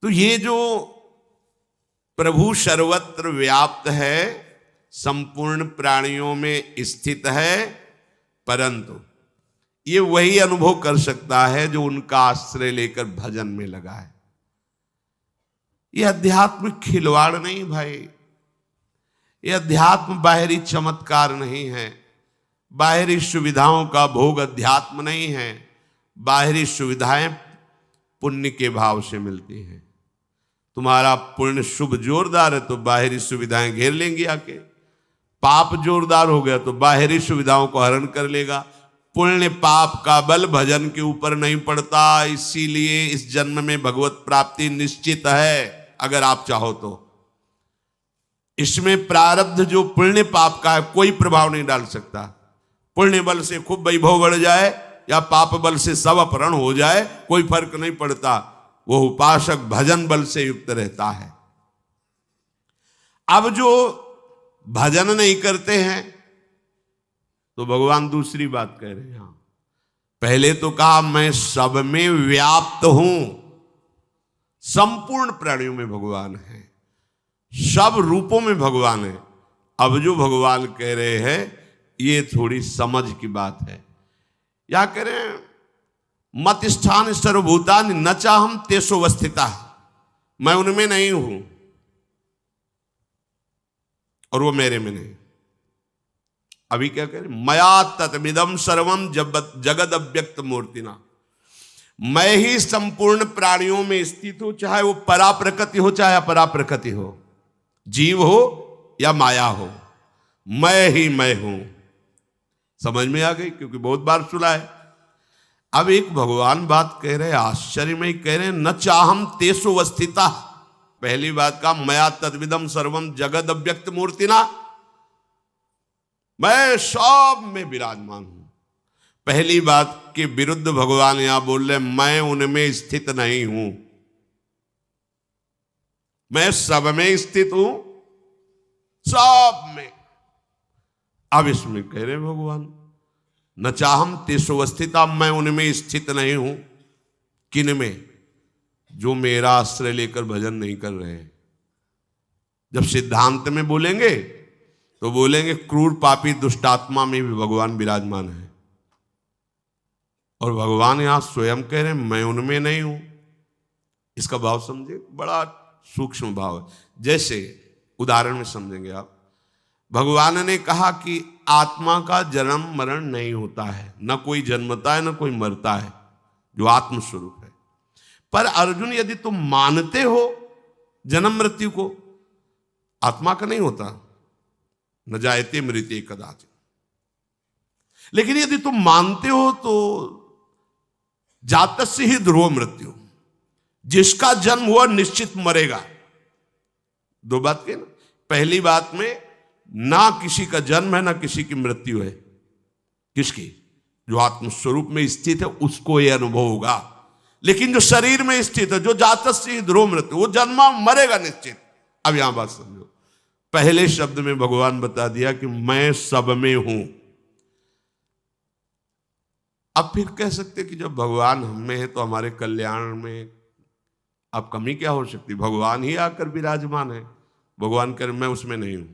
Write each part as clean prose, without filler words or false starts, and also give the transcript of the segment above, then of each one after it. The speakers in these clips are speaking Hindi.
तो ये जो प्रभु सर्वत्र व्याप्त है, संपूर्ण प्राणियों में स्थित है, परंतु ये वही अनुभव कर सकता है जो उनका आश्रय लेकर भजन में लगा है। ये अध्यात्म खिलवाड़ नहीं भाई, ये अध्यात्म बाहरी चमत्कार नहीं है, बाहरी सुविधाओं का भोग अध्यात्म नहीं है। बाहरी सुविधाएं पुण्य के भाव से मिलती हैं। तुम्हारा पुण्य शुभ जोरदार है तो बाहरी सुविधाएं घेर लेंगी आके, पाप जोरदार हो गया तो बाहरी सुविधाओं को हरण कर लेगा। पुण्य पाप का बल भजन के ऊपर नहीं पड़ता, इसीलिए इस जन्म में भगवत प्राप्ति निश्चित है अगर आप चाहो तो। इसमें प्रारब्ध जो पुण्य पाप का है कोई प्रभाव नहीं डाल सकता। पुण्य बल से खूब वैभव बढ़ जाए या पाप बल से सब अपहरण हो जाए, कोई फर्क नहीं पड़ता, वो उपासक भजन बल से युक्त रहता है। अब जो भजन नहीं करते हैं तो भगवान दूसरी बात कह रहे हैं। पहले तो कहा मैं सब में व्याप्त हूं, संपूर्ण प्राणियों में भगवान है, सब रूपों में भगवान है। अब जो भगवान कह रहे हैं ये थोड़ी समझ की बात है। या कह रहे हैं मत स्थान सर्वभूतानि न चाहम तेषु अवस्थिता, मैं उनमें नहीं हूं और वो मेरे में नहीं। अभी क्या कह रहे, मया तत्मिदं सर्वम जगद अव्यक्त मूर्तिना, मैं ही संपूर्ण प्राणियों में स्थित हूं, चाहे वो परा प्रकृति हो चाहे अपरा प्रकृति हो, जीव हो या माया हो, मैं ही मैं हूं। समझ में आ गई? क्योंकि बहुत बार सुना है। अब एक भगवान बात कह रहे, आश्चर्य में कह रहे, न चाहम तेषु अवस्थिता। पहली बात का मया तद्विदम सर्वम जगद अव्यक्त मूर्तिना, मैं सब में विराजमान हूं। पहली बात के विरुद्ध भगवान यहां बोल रहे, मैं उनमें स्थित नहीं हूं, मैं सब में स्थित हूं, सब में। अब इसमें कह रहे भगवान न चाहम तेषु अवस्थिता, मैं उनमें स्थित नहीं हूं। किन में? जो मेरा आश्रय लेकर भजन नहीं कर रहे हैं। जब सिद्धांत में बोलेंगे तो बोलेंगे क्रूर पापी दुष्टात्मा में भी भगवान विराजमान है, और भगवान यहां स्वयं कह रहे हैं मैं उनमें नहीं हूं। इसका भाव समझे, बड़ा सूक्ष्म भाव है। जैसे उदाहरण में समझेंगे आप, भगवान ने कहा कि आत्मा का जन्म मरण नहीं होता है, न कोई जन्मता है न कोई मरता है, जो आत्म स्वरूप है। पर अर्जुन यदि तुम मानते हो जन्म मृत्यु को, आत्मा का नहीं होता, न जायते मृत्युः कदाचित्। लेकिन यदि तुम मानते हो तो जातस्य ही ध्रुव मृत्यु, जिसका जन्म हुआ निश्चित मरेगा। दो बात की ना, पहली बात में ना किसी का जन्म है ना किसी की मृत्यु है। किसकी? जो आत्मस्वरूप में स्थित है उसको यह अनुभव होगा। लेकिन जो शरीर में स्थित है, जो जातस्य ध्रुव मृत्यु, वो जन्मा मरेगा निश्चित। अब यहां बात समझो, पहले शब्द में भगवान बता दिया कि मैं सब में हूं। अब फिर कह सकते कि जब भगवान हम में है तो हमारे कल्याण में अब कमी क्या हो सकती? भगवान ही आकर विराजमान है। भगवान कर मैं उसमें नहीं हूं।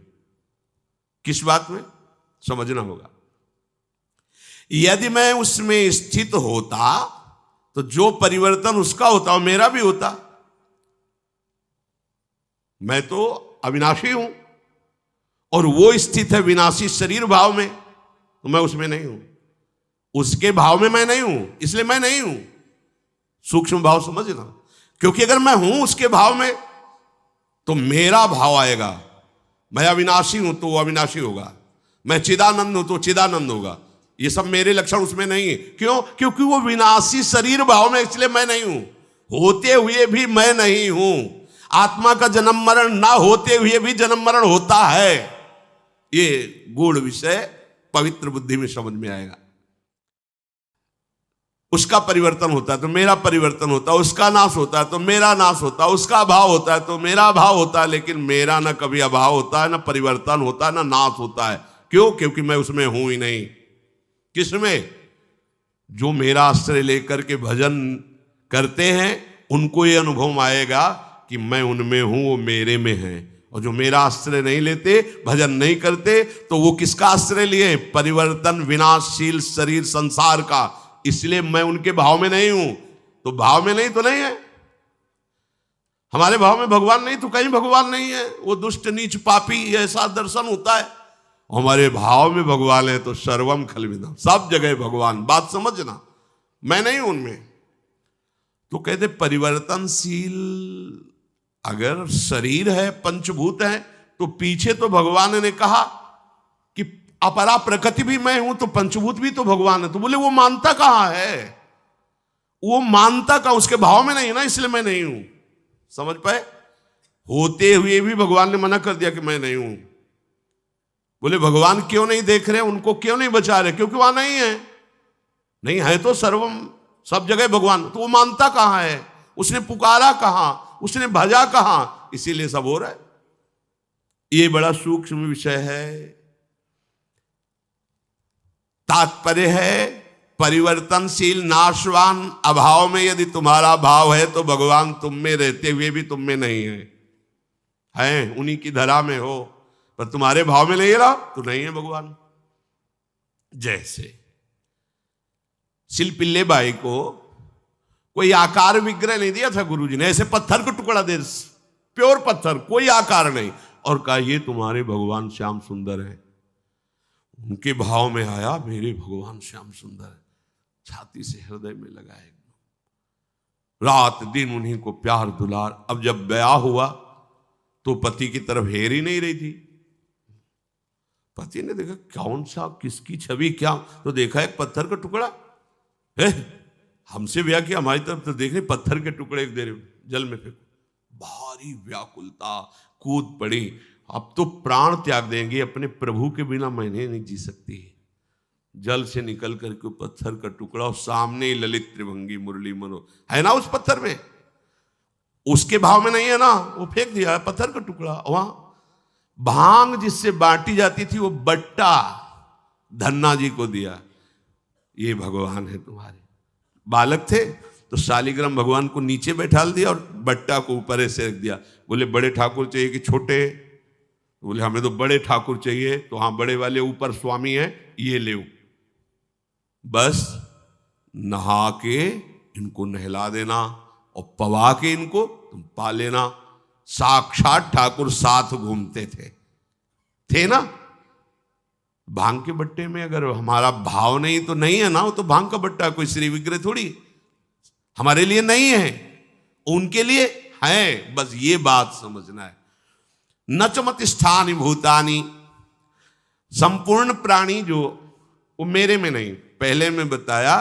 किस बात में? समझना होगा। यदि मैं उसमें स्थित होता तो जो परिवर्तन उसका होता वो मेरा भी होता। मैं तो अविनाशी हूं और वो स्थित है विनाशी शरीर भाव में, तो मैं उसमें नहीं हूं। उसके भाव में मैं नहीं हूं, इसलिए मैं नहीं हूं। सूक्ष्म भाव समझना, क्योंकि अगर मैं हूं उसके भाव में तो मेरा भाव आएगा। मैं अविनाशी हूं तो वो अविनाशी होगा, मैं चिदानंद हूं तो चिदानंद होगा। ये सब मेरे लक्षण उसमें नहीं है। क्यों? क्योंकि वो विनाशी शरीर भाव में, इसलिए मैं नहीं हूं। होते हुए भी मैं नहीं हूं। आत्मा का जन्म मरण ना होते हुए भी जन्म मरण होता है। ये गूढ़ विषय पवित्र बुद्धि में समझ में आएगा। उसका परिवर्तन होता है तो मेरा परिवर्तन होता है, उसका नाश होता है तो मेरा नाश होता है, उसका अभाव होता है तो मेरा अभाव होता है। लेकिन मेरा ना कभी अभाव होता है, ना परिवर्तन होता है, ना नाश होता है। क्यों? क्योंकि मैं उसमें हूं ही नहीं। किसमें? जो मेरा आश्रय लेकर के भजन करते हैं उनको ये अनुभव आएगा कि मैं उनमें हूं, वो मेरे में है। और जो मेरा आश्रय नहीं लेते, भजन नहीं करते, तो वो किसका आश्रय लिए? परिवर्तन विनाशशील शरीर संसार का। इसलिए मैं उनके भाव में नहीं हूं। तो भाव में नहीं तो नहीं है। हमारे भाव में भगवान नहीं तो कहीं भगवान नहीं है। वो दुष्ट नीच पापी, ऐसा दर्शन होता है। हमारे भाव में भगवान है तो सर्वम खलविदम, सब जगह भगवान। बात समझना, मैं नहीं हूं उनमें। तो कहते परिवर्तनशील, अगर शरीर है, पंचभूत है, तो पीछे तो भगवान ने कहा कि अपरा प्रकृति भी मैं हूं, तो पंचभूत भी तो भगवान है। तो बोले वो मानता कहां है? वो मानता कहां? उसके भाव में नहीं है ना, इसलिए मैं नहीं हूं। समझ पाए? होते हुए भी भगवान ने मना कर दिया कि मैं नहीं हूं। बोले भगवान क्यों नहीं देख रहे, उनको क्यों नहीं बचा रहे? क्योंकि वहां नहीं है। नहीं है तो सर्वम, सब जगह भगवान। तो वो मानता कहां है? उसने पुकारा कहां? उसने भजा कहां? इसीलिए सब हो रहा है। ये बड़ा सूक्ष्म विषय है। तात्पर्य है परिवर्तनशील नाशवान अभाव में यदि तुम्हारा भाव है तो भगवान तुम में रहते हुए भी तुम में नहीं है उन्हीं की धरा में हो, पर तुम्हारे भाव में नहीं रहा तो नहीं है भगवान। जैसे शिल्पिल्ले बाई को कोई आकार विग्रह नहीं दिया था गुरुजी ने, ऐसे पत्थर को टुकड़ा दे, प्योर पत्थर, कोई आकार नहीं, और कहा ये तुम्हारे भगवान श्याम सुंदर है। उनके भाव में आया मेरे भगवान श्याम सुंदर है, छाती से हृदय में लगाए, रात दिन उन्हीं को प्यार दुलार। अब जब ब्याह हुआ तो पति की तरफ हेर ही नहीं रही थी। पति ने देखा कौन सा, किसकी छवि क्या, तो देखा एक पत्थर का टुकड़ा है। हमसे ब्याह किया, हमारी तरफ तो देख रहे पत्थर के टुकड़े एक देर जल में फेंको। भारी व्याकुलता, कूद पड़ी। अब तो प्राण त्याग देंगे, अपने प्रभु के बिना मैंने नहीं जी सकती। जल से निकल करके पत्थर का टुकड़ा, और सामने ही ललित त्रिभंगी मुरली मनो है ना उस पत्थर में, उसके भाव में नहीं है ना, वो फेंक दिया पत्थर का टुकड़ा। वहां भांग जिससे बांटी जाती थी वो बट्टा धन्ना जी को दिया, ये भगवान है तुम्हारे। बालक थे तो शालिग्राम भगवान को नीचे बैठाल दिया और बट्टा को ऊपर ऐसे रख दिया। बोले बड़े ठाकुर चाहिए कि छोटे? बोले हमें तो बड़े ठाकुर चाहिए। तो हाँ, बड़े वाले ऊपर स्वामी है, ये ले, बस नहा के इनको नहला देना और पवा के इनको तुम पा लेना। साक्षात ठाकुर साथ घूमते थे ना। भांग के बट्टे में अगर हमारा भाव नहीं तो नहीं है ना, वो तो भांग का बट्टा, कोई श्री विग्रह थोड़ी हमारे लिए नहीं है, उनके लिए है। बस ये बात समझना है। नचमत स्थानि भूतानि, संपूर्ण प्राणी जो वो मेरे में नहीं। पहले मैं बताया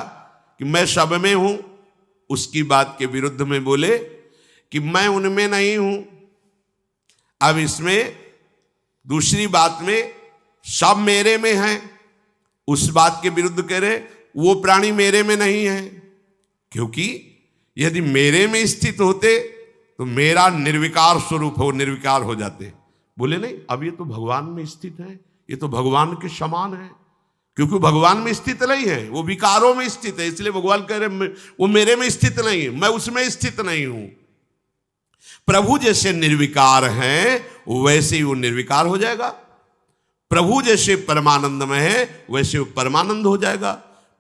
कि मैं सब में हूं, उसकी बात के विरुद्ध में बोले कि मैं उनमें नहीं हूं। अब इसमें दूसरी बात में सब मेरे में है, उस बात के विरुद्ध कह रहे वो प्राणी मेरे में नहीं है। क्योंकि यदि मेरे में स्थित होते तो मेरा निर्विकार स्वरूप हो, निर्विकार हो जाते। बोले नहीं, अब ये तो भगवान में स्थित है, ये तो भगवान के समान है। क्योंकि भगवान में स्थित नहीं है, वो विकारों में स्थित है। इसलिए भगवान कह रहे वो मेरे में स्थित नहीं है, मैं उसमें स्थित नहीं हूं। प्रभु जैसे निर्विकार हैं वैसे ही वो निर्विकार हो जाएगा। प्रभु जैसे परमानंद में है वैसे वो परमानंद हो जाएगा।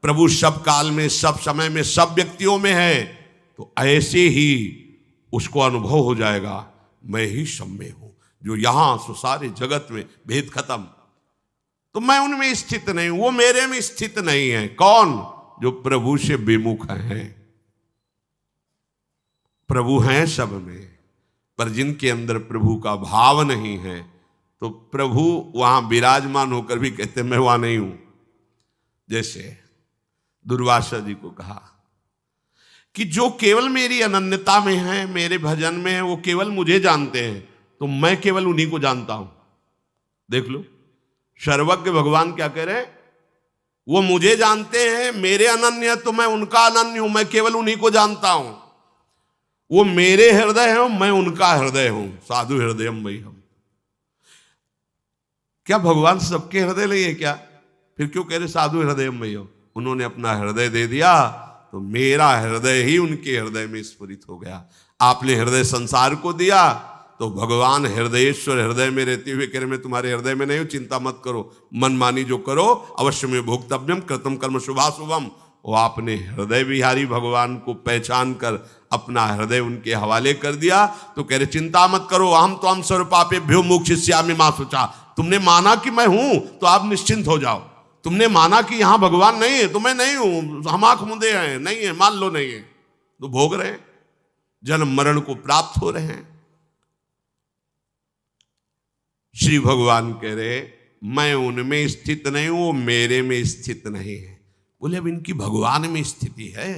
प्रभु सब काल में, सब समय में, सब व्यक्तियों में है, तो ऐसे ही उसको अनुभव हो जाएगा मैं ही सब में हूं। जो यहां सो सारे जगत में, भेद खत्म। तो मैं उनमें स्थित नहीं हूं, वो मेरे में स्थित नहीं है। कौन? जो प्रभु से विमुख हैं। प्रभु हैं सब में, पर जिनके अंदर प्रभु का भाव नहीं है, तो प्रभु वहां विराजमान होकर भी कहते मैं वहां नहीं हूं। जैसे दुर्वासा जी को कहा कि जो केवल मेरी अनन्यता में है, मेरे भजन में है, वो केवल मुझे जानते हैं, तो मैं केवल उन्हीं को जानता हूं। देख लो, सर्वज्ञ भगवान क्या कह रहे हैं? वो मुझे जानते हैं, मेरे अनन्य, तो मैं उनका अनन्य हूं, मैं केवल उन्हीं को जानता हूं। वो मेरे हृदय है, मैं उनका हृदय हूं। साधु हृदय मई हम। क्या भगवान सबके हृदय नहीं है क्या? फिर क्यों कह रहे साधु हृदय मई हो? उन्होंने अपना हृदय दे दिया तो मेरा हृदय ही उनके हृदय में स्फुरित हो गया। आपने हृदय संसार को दिया, तो भगवान हृदयेश्वर हृदय में रहते हुए कह रहे मैं तुम्हारे हृदय में नहीं हूं, चिंता मत करो, मनमानी जो करो अवश्य में भोक्तव्यम कृतम कर्म शुभाशुभम। वो आपने हृदय विहारी भगवान को पहचान कर अपना हृदय उनके हवाले कर दिया, तो कह रहे चिंता मत करो, हम तो हम सर्वपापेभ्यो मोक्षयिष्यामि मा शुचा। तुमने माना कि मैं हूं तो आप निश्चिंत हो जाओ। तुमने माना कि यहां भगवान नहीं है तो मैं नहीं हूं, हम आंख मूंदे हैं, नहीं है, मान लो नहीं है, तो भोग रहे हैं, जन्म मरण को प्राप्त हो रहे हैं। श्री भगवान कह रहे मैं उनमें स्थित नहीं हूं, वो मेरे में स्थित नहीं है। बोले अब इनकी भगवान में स्थिति है।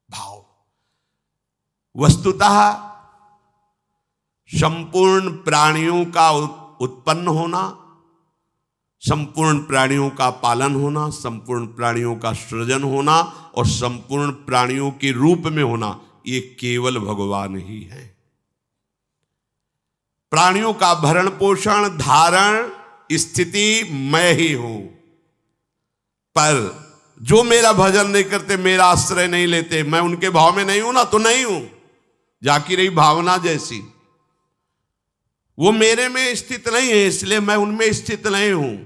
भाव वस्तुतः संपूर्ण प्राणियों का उत्पन्न होना, संपूर्ण प्राणियों का पालन होना, संपूर्ण प्राणियों का सृजन होना और संपूर्ण प्राणियों के रूप में होना, ये केवल भगवान ही है। प्राणियों का भरण पोषण धारण स्थिति मैं ही हूं, पर जो मेरा भजन नहीं करते, मेरा आश्रय नहीं लेते, मैं उनके भाव में नहीं हूं ना, तो नहीं हूं। जाकी रही भावना जैसी, वो मेरे में स्थित नहीं है, इसलिए मैं उनमें स्थित नहीं हूं।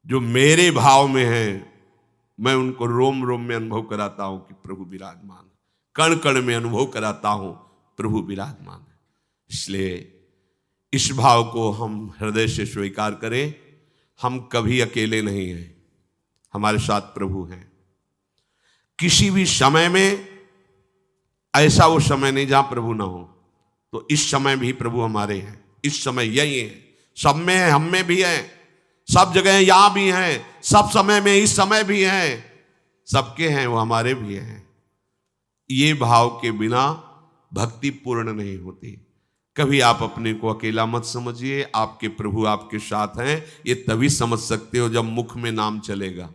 जो मेरे भाव में है, मैं उनको रोम रोम में अनुभव कराता हूं कि प्रभु विराजमान, कण कण में अनुभव कराता हूं प्रभु विराजमान है। इसलिए इस भाव को हम हृदय से स्वीकार करें, हम कभी अकेले नहीं हैं, हमारे साथ प्रभु हैं। किसी भी समय में ऐसा वो समय नहीं जहां प्रभु ना हो, तो इस समय भी प्रभु हमारे हैं। इस समय यही है, सब में है, हम में भी है, सब जगह यहां भी हैं, सब समय में इस समय भी हैं, सबके हैं, वो हमारे भी हैं। ये भाव के बिना भक्ति पूर्ण नहीं होती। कभी आप अपने को अकेला मत समझिए, आपके प्रभु आपके साथ हैं। ये तभी समझ सकते हो जब मुख में नाम चलेगा।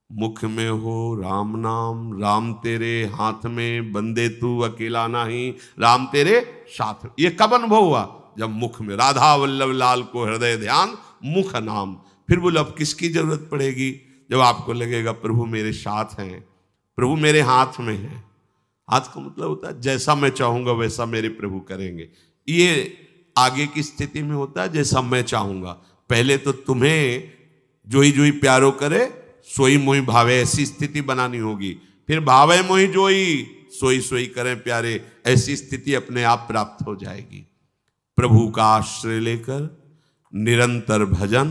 मुख में हो राम नाम, राम तेरे हाथ में, बंदे तू अकेला नहीं, राम तेरे साथ। ये कब अनुभव हुआ? जब मुख में राधा वल्लभ लाल को हृदय ध्यान, मुख नाम। फिर बोले अब किसकी जरूरत पड़ेगी? जब आपको लगेगा प्रभु मेरे साथ हैं, प्रभु मेरे हाथ में है। हाथ का मतलब होता है जैसा मैं चाहूंगा वैसा मेरे प्रभु करेंगे। ये आगे की स्थिति में होता है जैसा मैं चाहूंगा। पहले तो तुम्हें जोई जोई प्यारो करे सोई मोई भावे, ऐसी स्थिति बनानी होगी। फिर भावे मोई जोई सोई सोई करें प्यारे, ऐसी स्थिति अपने आप प्राप्त हो जाएगी। प्रभु का आश्रय लेकर निरंतर भजन,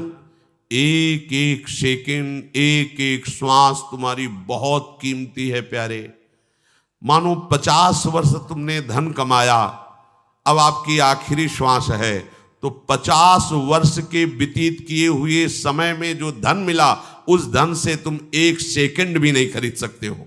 एक एक सेकंड, एक एक श्वास तुम्हारी बहुत कीमती है प्यारे। मानो 50 वर्ष तुमने धन कमाया, अब आपकी आखिरी श्वास है, तो 50 वर्ष के व्यतीत किए हुए समय में जो धन मिला, उस धन से तुम एक सेकंड भी नहीं खरीद सकते हो।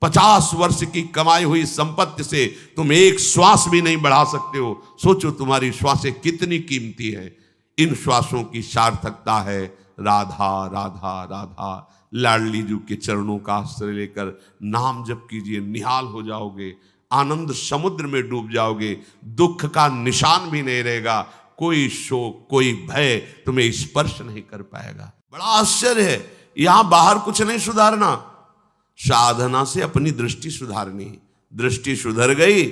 50 वर्ष की कमाई हुई संपत्ति से तुम एक श्वास भी नहीं बढ़ा सकते हो। सोचो तुम्हारी श्वासें कितनी कीमती हैं। इन श्वासों की सार्थकता है राधा राधा राधा। लाडली जी के चरणों का आश्रय लेकर नाम जप कीजिए, निहाल हो जाओगे, आनंद समुद्र में डूब जाओगे, दुख का निशान भी नहीं रहेगा, कोई शोक कोई भय तुम्हें स्पर्श नहीं कर पाएगा। बड़ा आश्चर्य है, यहां बाहर कुछ नहीं सुधारना, साधना से अपनी दृष्टि सुधारनी। दृष्टि सुधर गई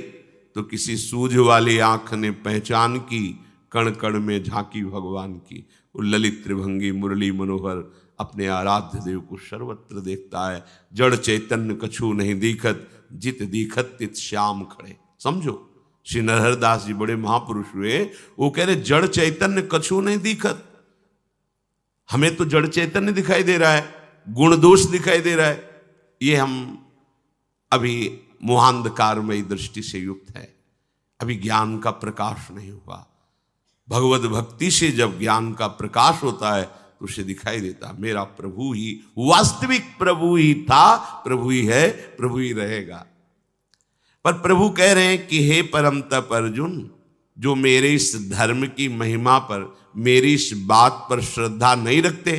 तो किसी सूझ वाली आंख ने पहचान की, कण कण में झांकी भगवान की। वो ललित त्रिभंगी मुरली मनोहर अपने आराध्य देव को सर्वत्र देखता है। जड़ चैतन्य कछु नहीं दिखत, जित दिखत तित श्याम खड़े। समझो, श्री नरहरदास जी बड़े महापुरुष हुए, वो कह रहे जड़ चैतन्य कछु नहीं दिखत। हमें तो जड़ चैतन्य दिखाई दे रहा है, गुण दोष दिखाई दे रहा है। ये हम अभी मोहांधकारमयी दृष्टि से युक्त है, अभी ज्ञान का प्रकाश नहीं हुआ। भगवत भक्ति से जब ज्ञान का प्रकाश होता है तो उसे दिखाई देता मेरा प्रभु ही, वास्तविक प्रभु ही था, प्रभु ही है, प्रभु ही रहेगा। पर प्रभु कह रहे हैं कि हे परम तप अर्जुन, जो मेरे इस धर्म की महिमा पर, मेरी इस बात पर श्रद्धा नहीं रखते,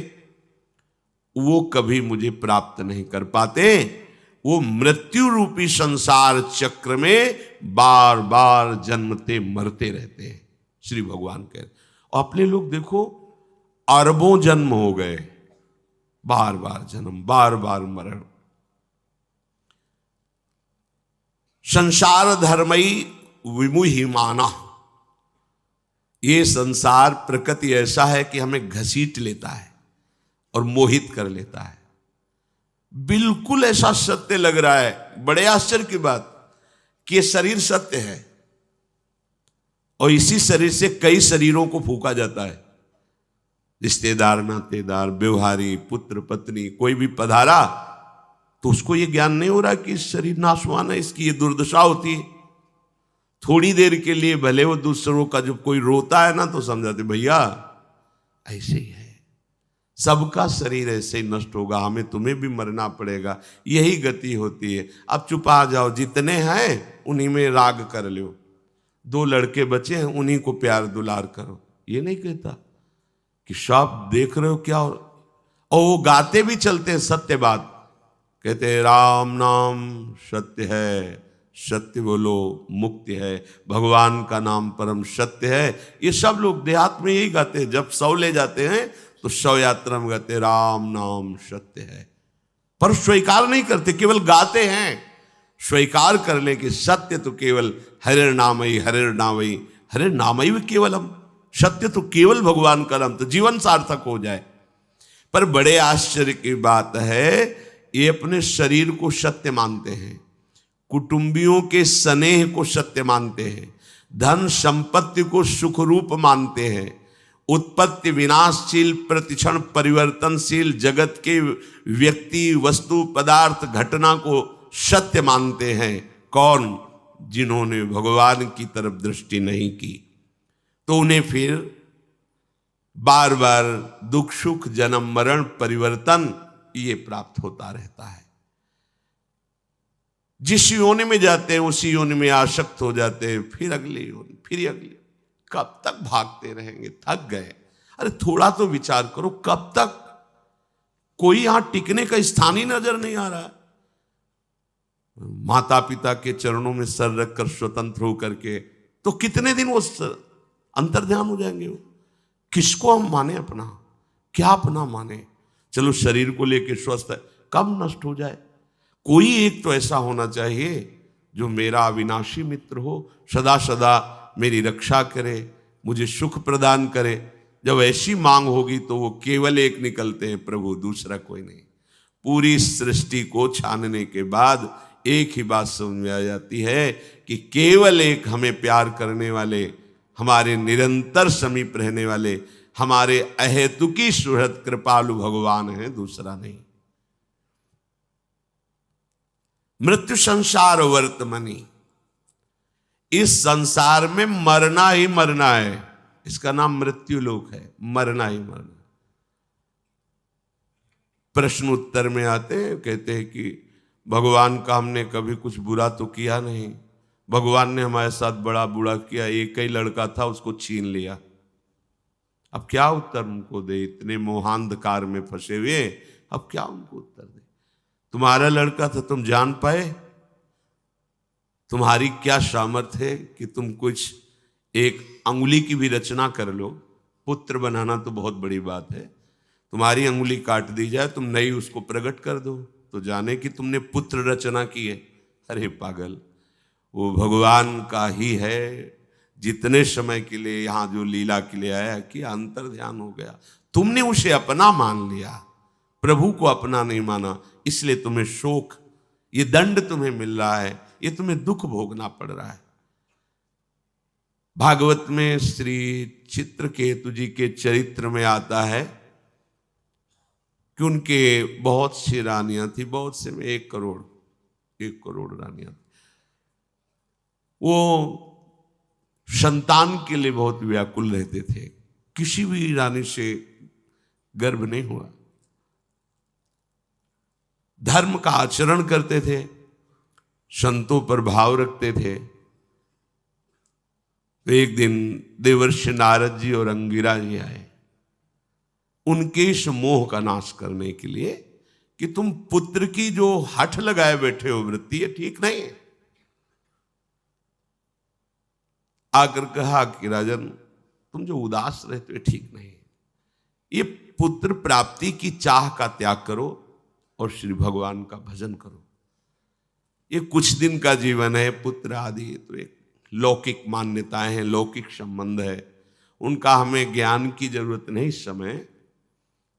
वो कभी मुझे प्राप्त नहीं कर पाते। वो मृत्यु रूपी संसार चक्र में बार बार जन्मते मरते रहते हैं। श्री भगवान कह रहे, अपने लोग देखो अरबों जन्म हो गए, बार बार जन्म, बार बार मरण। संसार धर्मई विमुहि माना, ये संसार प्रकृति ऐसा है कि हमें घसीट लेता है और मोहित कर लेता है। बिल्कुल ऐसा सत्य लग रहा है, बड़े आश्चर्य की बात कि ये शरीर सत्य है और इसी शरीर से कई शरीरों को फूंका जाता है। रिश्तेदार, नातेदार, व्यवहारी, पुत्र, पत्नी, कोई भी पधारा तो उसको ये ज्ञान नहीं हो रहा कि इस शरीर नाशवान है, इसकी ये दुर्दशा होती है। थोड़ी देर के लिए भले वो दूसरों का जब कोई रोता है ना तो समझाते भैया ऐसे ही है, सबका शरीर ऐसे ही नष्ट होगा, हमें तुम्हें भी मरना पड़ेगा, यही गति होती है। अब चुपा जाओ, जितने हैं उन्हीं में राग कर लो, 2 लड़के बचे हैं उन्हीं को प्यार दुलार करो। ये नहीं कहता कि सब देख रहे हो क्या, और वो गाते भी चलते हैं सत्य बात, कहते हैं राम नाम सत्य है, सत्य बोलो मुक्ति है, भगवान का नाम परम सत्य है। ये सब लोग देहात में यही गाते हैं, जब शव ले जाते हैं तो शव यात्रा में गाते राम नाम सत्य है, पर स्वीकार नहीं करते, केवल गाते हैं। स्वीकार कर ले कि सत्य तो केवल हरिर नामई, हरिर नामई, हरिर नामई केवलम, सत्य तो केवल भगवान का नाम, तो जीवन सार्थक हो जाए। पर बड़े आश्चर्य की बात है, ये अपने शरीर को सत्य मानते हैं, कुटुंबियों के स्नेह को सत्य मानते हैं, धन संपत्ति को सुख रूप मानते हैं, उत्पत्ति विनाशशील प्रतिक्षण परिवर्तनशील जगत के व्यक्ति वस्तु पदार्थ घटना को सत्य मानते हैं। कौन? जिन्होंने भगवान की तरफ दृष्टि नहीं की, तो उन्हें फिर बार बार दुख सुख जन्म मरण परिवर्तन ये प्राप्त होता रहता है। जिस योनि में जाते हैं उसी योनि में आसक्त हो जाते हैं, फिर अगली योनि, फिर अगली। कब तक भागते रहेंगे? थक गए। अरे थोड़ा तो विचार करो, कब तक? कोई यहां टिकने का स्थान ही नजर नहीं आ रहा है। माता पिता के चरणों में सर रखकर स्वतंत्र होकर के तो कितने दिन वो अंतर्ध्यान हो जाएंगे। वो किसको हम माने अपना, क्या अपना माने? चलो शरीर को लेकर स्वस्थ है, कब नष्ट हो जाए। कोई एक तो ऐसा होना चाहिए जो मेरा अविनाशी मित्र हो, सदा सदा मेरी रक्षा करे, मुझे सुख प्रदान करे। जब ऐसी मांग होगी तो वो केवल एक निकलते हैं, प्रभु, दूसरा कोई नहीं। पूरी सृष्टि को छानने के बाद एक ही बात समझ में आ जाती है कि केवल एक हमें प्यार करने वाले, हमारे निरंतर समीप रहने वाले, हमारे अहेतुकी सुहृद कृपालु भगवान है, दूसरा नहीं। मृत्यु संसार वर्तमनी, इस संसार में मरना ही मरना है, इसका नाम मृत्यु लोक है, मरना ही मरना। प्रश्न उत्तर में आते हैं, कहते हैं कि भगवान का हमने कभी कुछ बुरा तो किया नहीं, भगवान ने हमारे साथ बड़ा बुरा किया, एक ही लड़का था उसको छीन लिया। अब क्या उत्तर उनको दे, इतने मोहांधकार में फंसे हुए, अब क्या उनको उत्तर दे? तुम्हारा लड़का था, तुम जान पाए? तुम्हारी क्या सामर्थ्य है कि तुम कुछ एक अंगुली की भी रचना कर लो? पुत्र बनाना तो बहुत बड़ी बात है, तुम्हारी अंगुली काट दी जाए, तुम नई उसको प्रकट कर दो तो जाने कि तुमने पुत्र रचना की है। अरे पागल, वो भगवान का ही है। जितने समय के लिए यहाँ जो लीला के लिए आया कि अंतर ध्यान हो गया, तुमने उसे अपना मान लिया, प्रभु को अपना नहीं माना, इसलिए तुम्हें शोक, ये दंड तुम्हें मिल रहा है, ये तुम्हें दुख भोगना पड़ रहा है। भागवत में श्री चित्रकेतु जी के चरित्र में आता है कि उनके बहुत सी रानियां थी, बहुत से में 1 करोड़ रानियां थी। वो संतान के लिए बहुत व्याकुल रहते थे, किसी भी रानी से गर्भ नहीं हुआ। धर्म का आचरण करते थे, संतों पर भाव रखते थे। तो एक दिन देवर्षि नारद जी और अंगिरा जी आए उनके इस मोह का नाश करने के लिए कि तुम पुत्र की जो हठ लगाए बैठे हो वृत्ति, ये ठीक नहीं है। आकर कहा कि राजन, तुम जो उदास रहते हो ठीक नहीं, ये पुत्र प्राप्ति की चाह का त्याग करो और श्री भगवान का भजन करो। ये कुछ दिन का जीवन है, पुत्र आदि तो एक लौकिक मान्यताएं हैं, लौकिक संबंध है, उनका हमें ज्ञान की जरूरत नहीं इस समय,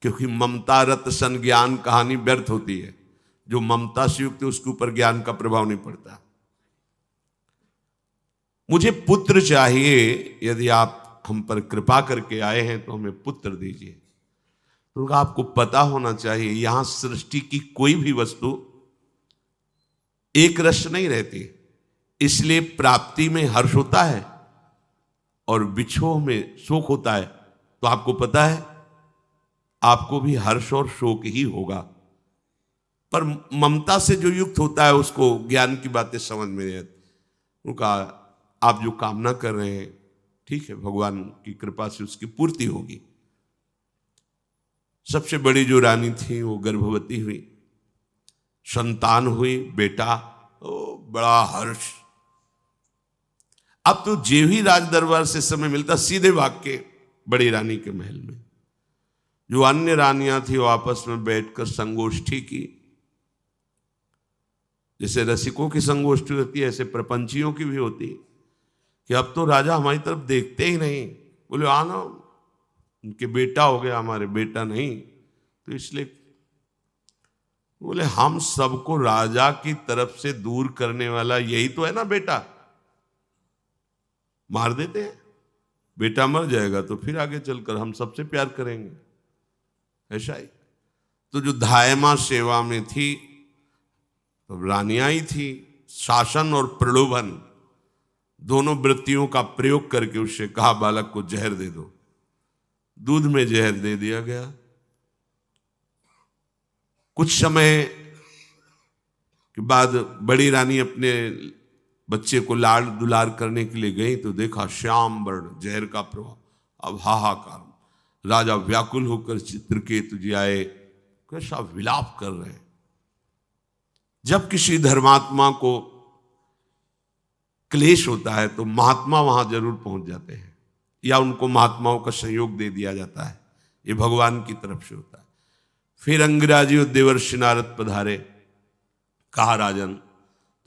क्योंकि ममता रत सन ज्ञान कहानी व्यर्थ होती है। जो ममता से युक्त है उसके ऊपर ज्ञान का प्रभाव नहीं पड़ता। मुझे पुत्र चाहिए, यदि आप हम पर कृपा करके आए हैं तो हमें पुत्र दीजिए। तो आपको पता होना चाहिए यहां सृष्टि की कोई भी वस्तु एक रस नहीं रहती, इसलिए प्राप्ति में हर्ष होता है और विछोह में शोक होता है। तो आपको पता है आपको भी हर्ष और शोक ही होगा, पर ममता से जो युक्त होता है उसको ज्ञान की बातें समझ में नहीं आती। उनका आप जो कामना कर रहे हैं ठीक है, भगवान की कृपा से उसकी पूर्ति होगी। सबसे बड़ी जो रानी थी वो गर्भवती हुई, संतान हुई, बेटा, ओ बड़ा हर्ष। अब तो जे ही राज दरबार से समय मिलता सीधे भाग के बड़ी रानी के महल में। जो अन्य रानियां थी वो आपस में बैठकर संगोष्ठी की, जैसे रसिकों की संगोष्ठी होती है ऐसे प्रपंचियों की भी होती है, कि अब तो राजा हमारी तरफ देखते ही नहीं, बोले आना उनके बेटा हो गया, हमारे बेटा नहीं, तो इसलिए बोले हम सबको राजा की तरफ से दूर करने वाला यही तो है ना बेटा, मार देते हैं, बेटा मर जाएगा तो फिर आगे चलकर हम सबसे प्यार करेंगे, ऐसा ही। तो जो धायमा सेवा में थी तो रानियां ही थी, शासन और प्रलोभन दोनों वृत्तियों का प्रयोग करके उससे कहा बालक को जहर दे दो। दूध में जहर दे दिया गया। कुछ समय के बाद बड़ी रानी अपने बच्चे को लाड़ दुलार करने के लिए गई तो देखा श्याम वर्ण जहर का प्रभाव। अब हाहाकार, राजा व्याकुल होकर चित्रकेतु जी आए, कैसा विलाप कर रहे हैं। जब किसी धर्मात्मा को क्लेश होता है तो महात्मा वहां जरूर पहुंच जाते हैं, या उनको महात्माओं का सहयोग दे दिया जाता है, ये भगवान की तरफ से होता है। फिर अंगिराजी और देवर्षि नारद पधारे, कहा राजन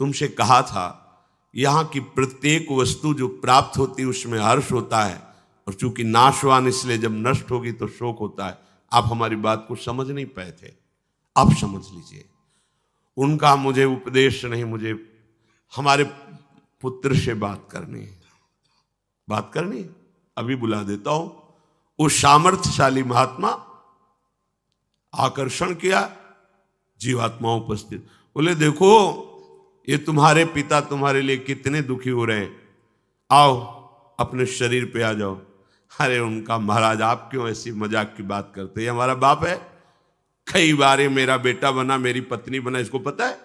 तुमसे कहा था यहां की प्रत्येक वस्तु जो प्राप्त होती है उसमें हर्ष होता है, और चूंकि नाशवान इसलिए जब नष्ट होगी तो शोक होता है। आप हमारी बात को समझ नहीं पाए थे, आप समझ लीजिए। उनका मुझे उपदेश नहीं, मुझे हमारे पुत्र से बात करनी है, बात करनी है, अभी बुला देता हूं। वो सामर्थ्यशाली महात्मा आकर्षण किया, जीवात्मा उपस्थित, बोले देखो ये तुम्हारे पिता तुम्हारे लिए कितने दुखी हो रहे हैं, आओ अपने शरीर पे आ जाओ। अरे उनका महाराज आप क्यों ऐसी मजाक की बात करते हैं, हमारा बाप है, कई बार ये मेरा बेटा बना, मेरी पत्नी बना, इसको पता है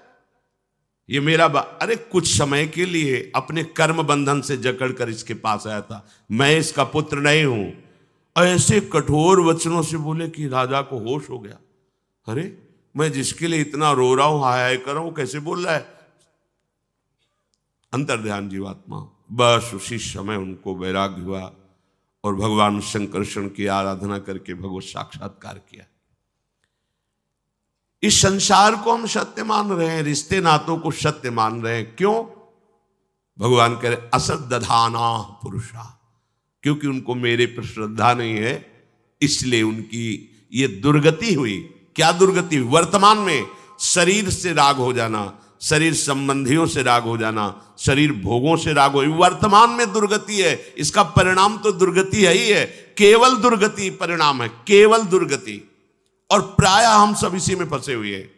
ये मेरा अरे कुछ समय के लिए अपने कर्म बंधन से जकड़ कर इसके पास आया था, मैं इसका पुत्र नहीं हूं। ऐसे कठोर वचनों से बोले कि राजा को होश हो गया। अरे मैं जिसके लिए इतना रो रहा हूं, हाय हाय कर रहा हूं, कैसे बोल रहा है। अंतर्ध्यान जीवात्मा। बस उसी समय उनको वैराग्य हुआ और भगवान शंकरषण की आराधना करके भगवत साक्षात्कार किया। इस संसार को हम सत्य मान रहे हैं, रिश्ते नातों को सत्य मान रहे हैं, क्यों? भगवान कह रहे असत दधाना पुरुषा, क्योंकि उनको मेरे पर श्रद्धा नहीं है, इसलिए उनकी ये दुर्गति हुई। क्या दुर्गति? वर्तमान में शरीर से राग हो जाना, शरीर संबंधियों से राग हो जाना, शरीर भोगों से राग हो, वर्तमान में दुर्गति है। इसका परिणाम तो दुर्गति है ही है, केवल दुर्गति परिणाम है, केवल दुर्गति। और प्रायः हम सब इसी में फंसे हुए हैं।